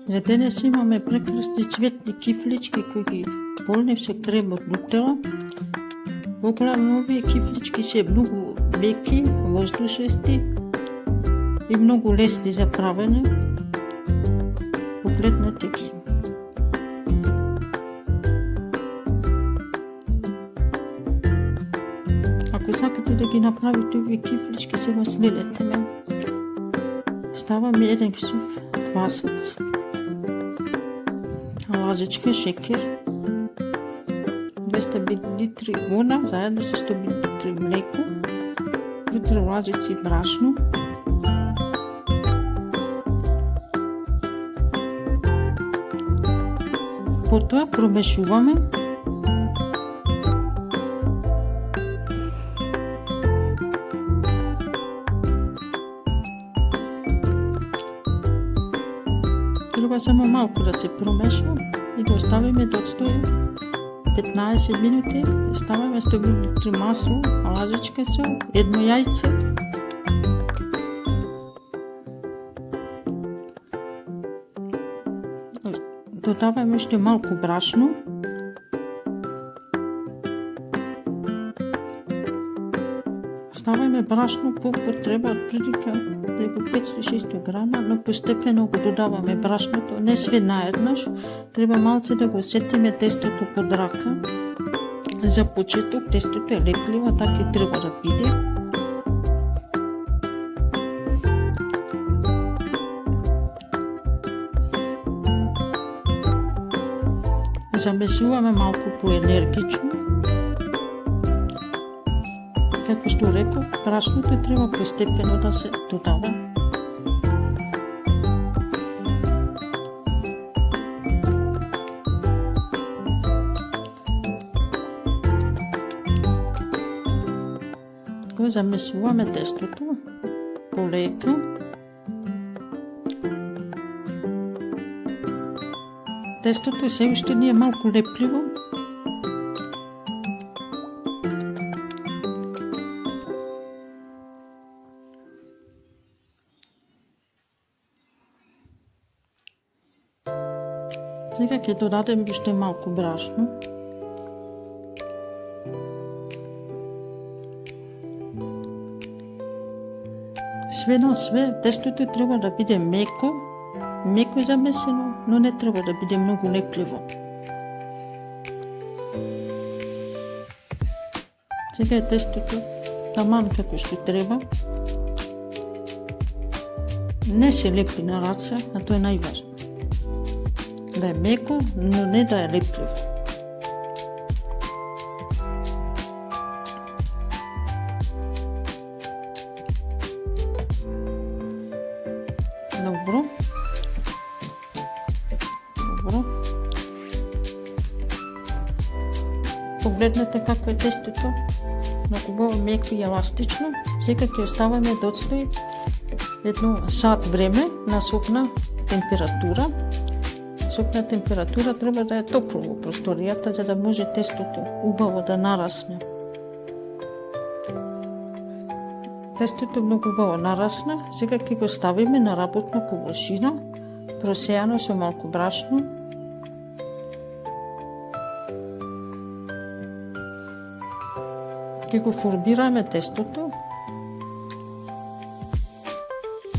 За денес имаме прекрасни цветни кифлички кои ги полнев со крем од нутела. Поглавно овие кифлички се многу леки, воздушести и многу лесни за правење. Погледнете ги. Ако сакате да ги направите овие кифлички, сега следете ме. Ставаме еден сув квасец, лажичка шекер, 200 мл вода заедно со 100 мл млеко, внутри лажици брашно, потоа промешуваме. Треба само малку да се промеша и да оставиме да отстои 15 минути. Ставаме 100 мл масло, лажичка сол, едно јајце, додаваме уште малку брашно, ставаме брашно по потреба од прилика преку 500-600 грама, но постепено го додаваме брашното, не све наеднаш, треба малце да го сетиме тестото под рака. За почеток тестото е лекливо, така и треба да биде. Замесуваме малку поенергично. Како што реков, брашното треба постепено да се додава. Го замесуваме тестото полека. Тестото се уште не е малку лепливо. Сега ќе додадем уште малку брашно. Све на све, тестото треба да биде меко замесено, но не треба да биде многу лепливо. Сега е тестото таман како што треба. Не се лепи на раце, а тоа е најважно. Да е меко, но не да е лепливо. Добро. Погледнете како е тестото. Многу убаво, меко и еластично. Сега ќе оставаме да отстои едно сат време на сопна температура. Сопна температура треба да е топло во просторијата, за да може тестото убаво да нарасне. Тестото многу убаво нарасна. Сега ќе го ставиме на работна површина, просејано со малку брашно. Ќе го формираме тестото.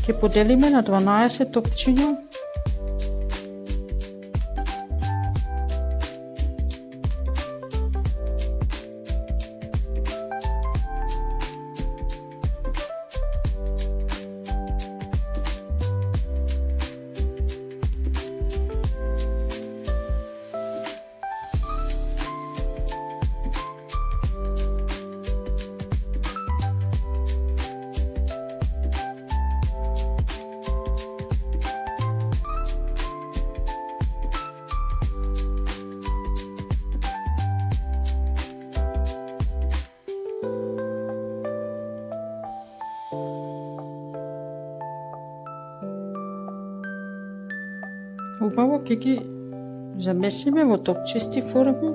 Ќе поделиме на 12 топчиња. Убаво ќе ги замесиме во топчести форми.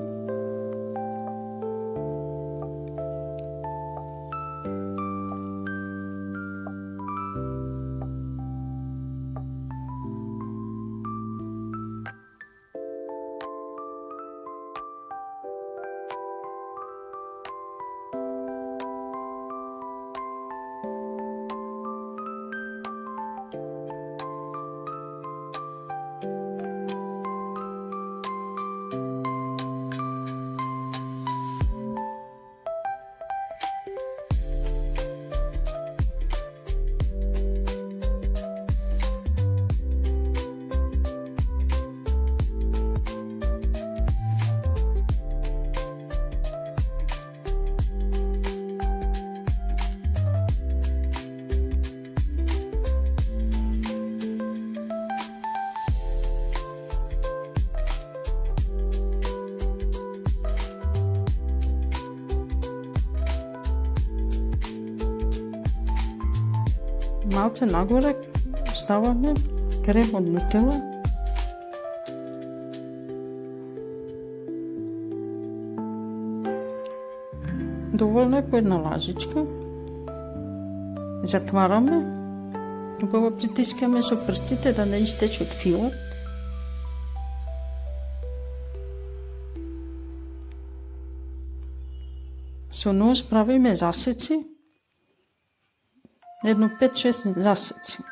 малце нагоре ставаме крем од нутела. Доволно е по една лажичка. Затвараме. Убаво притискаме со прстите да не истечат филот. Со нож правиме засеци. Едно 5-6 засеци.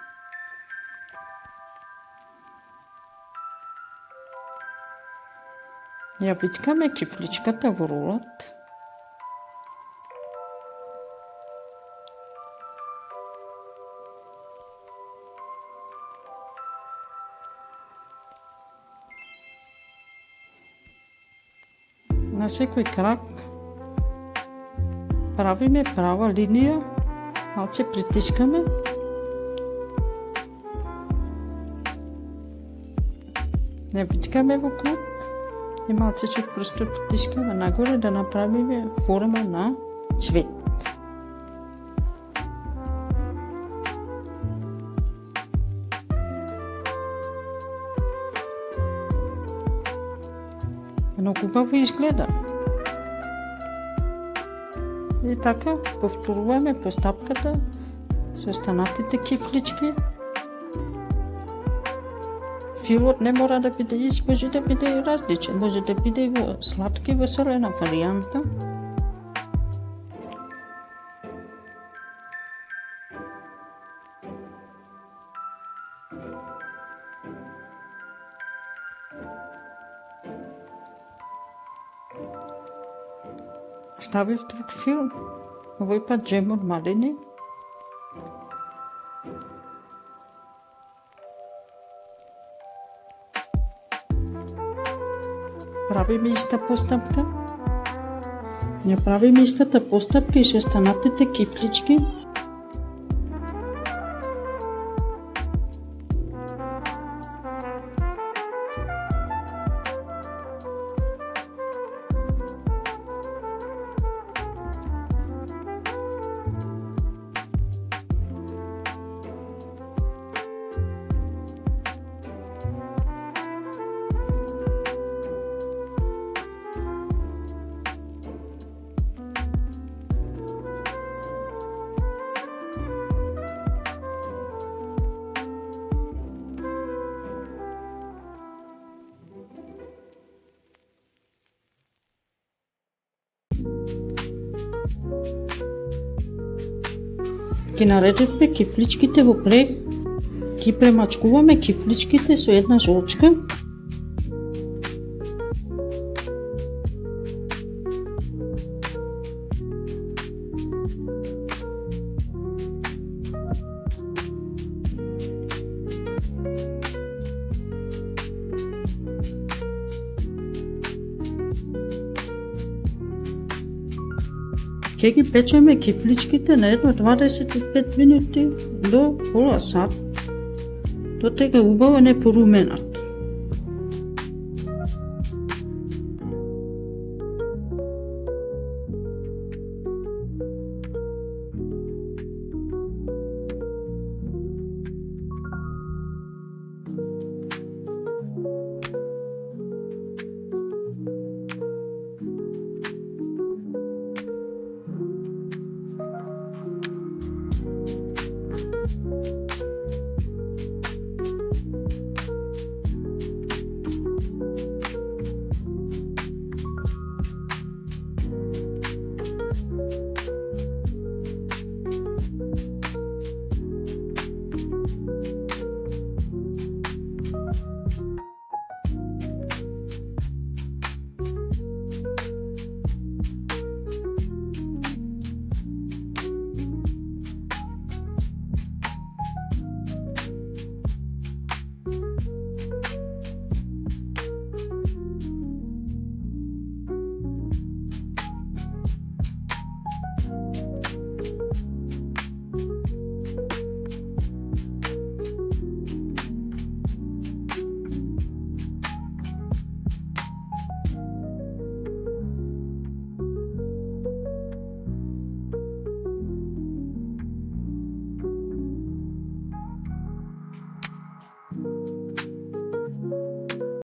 Ја виткаме кифличката во рулот. На секој крак правиме права линија, малце притискаме. Не виткаме во круг и малце со прстот притискаме нагоре да направиме форма на цвет. Многу убаво изгледа. И така повторуваме постапката со останатите кифлички. Филот не мора да биде ист, може да биде и различен, може да биде и во сладка и во солена варијанта. Ставив друг фил, овој пат джем од малини. Правиме иста постапка. Ја правиме истата постапка и со останатите кифлички. Ги наредивме кифличките во плех, ги премачкуваме кифличките со една жолчка. Ќе ги печеме кифличките на едно 25 минути до пола сат, до тега убаво не поруменат.